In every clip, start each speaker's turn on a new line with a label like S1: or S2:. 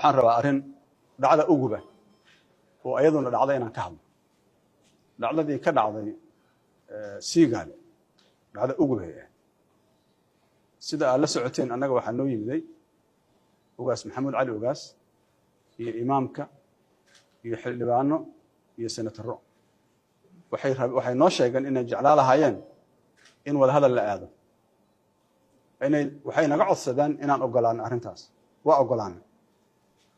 S1: waxaan rabaa arrin dhacda uguba oo ayaduna dhacday inaan ka hadlo. dhacdadii ka dhacday Siigaale dhacda uguba sida aad la socoteen annaga waxaa noo yimiday ugaas Maxamuud Cali ugaas iyo imaamka iyo xildhibaano iyo senataro waxay noo sheegeen inay jeclaan lahaayeen in wada hadal la aado waxay naga codsadeen inaan ogolaano arrintaas waa ogolaanay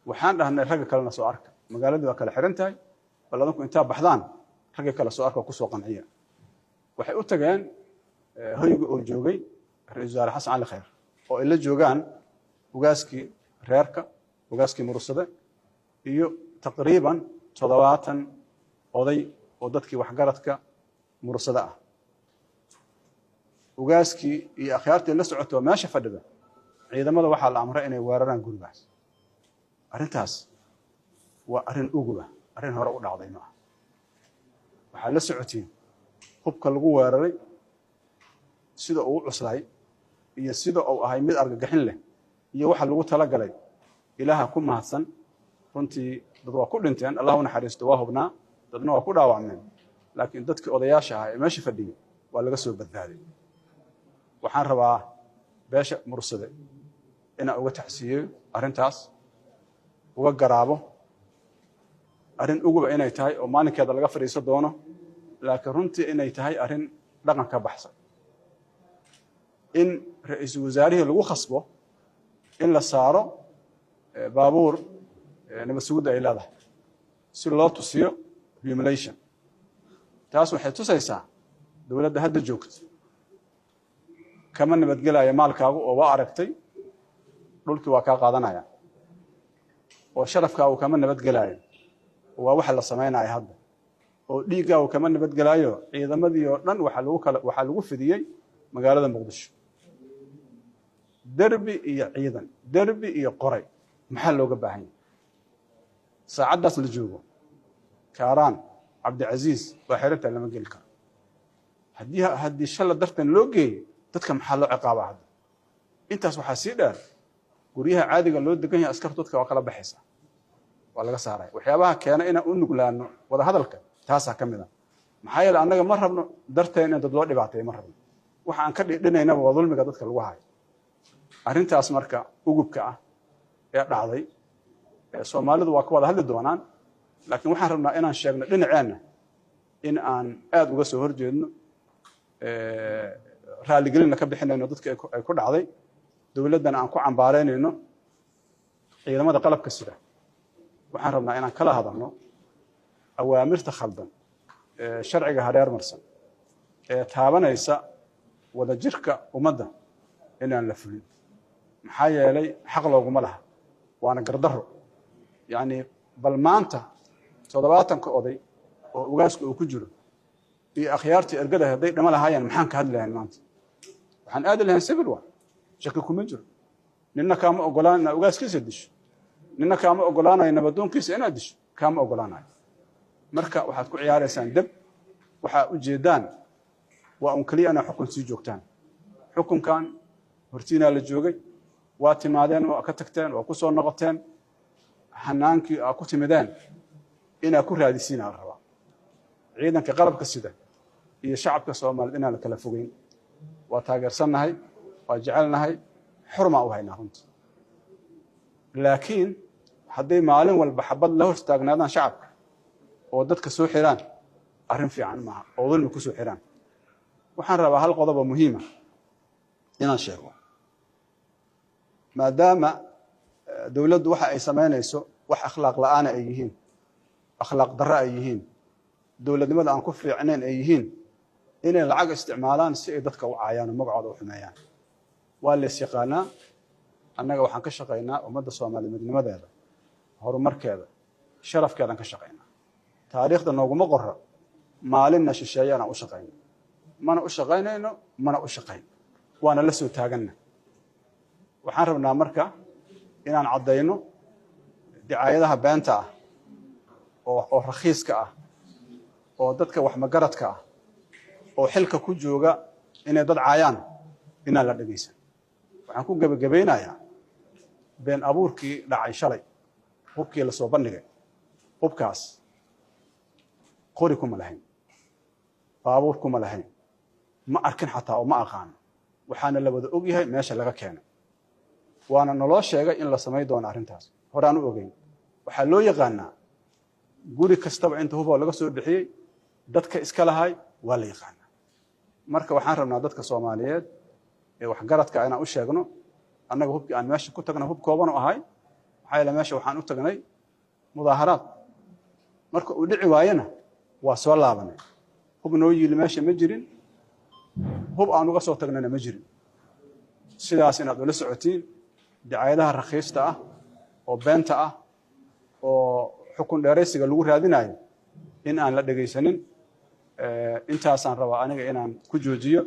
S1: waxaan dhahnay ragga kalena soo arka magaaladu waa kala xiran tahay bal adinku intaa baxdaan ragga kale soo arka ku soo qanciya waxay u tageen hoyga oo joogay ra'iisul wasaare Xasan Cali Khayr oo ay la joogaan ugaaskii reerka ugaaskii mursade iyo taqriiban 70 oday oo dadkii waxgaradka mursada ah ugaaskii iyo akhyaartii la socoto meesha fadhida ciidamada waxaa la amray inay weeraraan gurigaas arrintaas waa arrin uguba arrin hore u dhacday ma waxaa la socotiin hubka lagu weeraray sida uu cuslay iyo sida uu ahay mid argagaxin leh iyo waxa lagu tala galay ilaaha ku mahadsan runtii dad waa ku dhinteen allah u naxariisto waa hubnaa dadna waa ku dhaawacmeen laakiin dadkii odayaasha ahaa ee meesha fadhiyay waa laga soo badbaaday waxaan rabaa beesha mursade inaan uga taxsiiyo arrintaas uga garaabo arrin uguba inay tahay oo maalinkeeda laga fadhiiso doono laakiin runtii inay tahay arrin dhaqan ka baxsan in ra'iisul wasaarihii lagu khasbo in la saaro baabuur nabad sugidda ay leedahay si loo tusiyo humiliation taas waxay tusaysaa dowladda hadda joogta kama nabadgelaya maalkaagu oo waa aragtay dhulkii waa kaa qaadanaya oo sharafkaagu kama nabadgelaayo waa waxa la samaynayo hadda oo dhiiggaagu kama nabadgelaayo ciidamadii oo dhan waxaa lagu fidiyey magaalada Muqdisho derbi iyo ciidan derbi iyo qoray maxaa looga baahan yahay saacadaas la joogo Kaaraan Cabdicaziis waa xiranta lama geli karo haddii shala dartan loo geeyo dadka maxaa loo ciqaabaa hadda intaas waxaa sii dheer guryaha caadiga loo degan yahay askartu dadka waa kala baxaysa waa laga saaray waxyaabaha keena inaan u nuglaano wada hadalka taasa ka mid ah maxaa yeelay annaga ma rabno darteen in dad loo dhibaateeyo ma rabno waxa aan ka dhinaynaba waa dulmiga dadka lagu hayo arrintaas marka ugubka ah ee dhacday Soomaalidu waa ka wada hadli doonaan laakiin waxaan rabnaa inaan sheegno dhinaceena in aan aad uga soo horjeedno raaligelinna ka bixinayno dadka ay ku dhacday dowladdana aan ku cambaareynayno ciidamada qalabka sida waxaan rabnaa inaan kala hadalno awaamirta khaldan sharciga hareer marsan ee taabanaysa wada jirka ummadda inaan la fulin maxaa yeelay xaq looguma laha waana gardarro yacni bal maanta 70 oday oo ugaaska uu ku jiro iyo akhyaartii ergada hadday dhama lahaayeen maxaan ka hadli lahayn maanta waxaan aadi lahayn civil war shaki kuma jiro ninna kaama ogolaan inaad ugaaskiisa disho ninna kaama ogolaanayo nabadoonkiisa inaad disho kaama ogolaanayo marka waxaad ku ciyaaraysaan dab waxaa ujeedaan waa un kaliya inaa xukun sii joogtaan xukunkan hortiinaa la joogay waa timaadeen oo ka tagteen oo ku soo noqoteen hanaankii aa ku timideen inaa ku raadisiinaa la rabaa ciidanka qalabka sida iyo shacabka Soomaaliyeed inaan la kala fogeyn waa taageersannahay waa jecelnahay xurma u haynaa runtii laakiin hadday maalin walba xabad la hor taagnaadaan shacabka oo dadka soo xiraan arrin fiican maaha oo dulmi ku soo xiraan waxaan rabaa hal qodob oo muhiim ah inaan sheego maadaama dowladdu waxa ay sameynayso wax akhlaaq la'aan ay yihiin akhlaaq darro ay yihiin dowladnimada aan ku fiicnayn ay yihiin inay lacag isticmaalaan si ay dadka u caayaan oo magacooda u xumeeyaan waa la yaqaanaa annaga waxaan ka shaqaynaa ummadda Soomaaliyeed midnimadeeda horumarkeeda sharafkeedan ka shaqaynaa taariikhda nooguma qorra maalinna shisheeyana u shaqayno mana u shaqaynayno mana u shaqayn waana la soo taaganna waxaan rabnaa marka inaan cadayno dicaayadaha beenta ah oo rakhiiska ah oo dadka wax magaradka ah oo xilka ku jooga inay dad caayaan inaan la dhageysan waxaan ku gabagabeynayaa been abuurkii dhacay shalay hubkii la soo bandhigay hubkaas qori kuma lahayn baabuur kuma lahayn ma arkin xataa oo ma aqaan waxaana la wada og yahay meesha laga keenay waana naloo sheegay in la sameeyo doono arrintaas horaan u ogeyn waxaa loo yaqaanaa guri kastaba inta huboo laga soo bixiyey dadka iska lahay waa la yaqaanaa marka waxaan rabnaa dadka Soomaaliyeed ee waxgaradka inaan u sheegno annaga hubkii aan meesha ku tagno hub kooban oo ahay waxay la meesha waxaan u tagnay mudaaharaad marka uu dhici waayana waa soo laabanay hub noo yiil meesha ma jirin hub aan uga soo tagnana ma jirin sidaas inaad ula socotiin dacayadaha raqiista ah oo beenta ah oo xukun dheeraysiga lagu raadinayo in aan la dhageysanin intaasaan rabaa aniga inaan ku joojiyo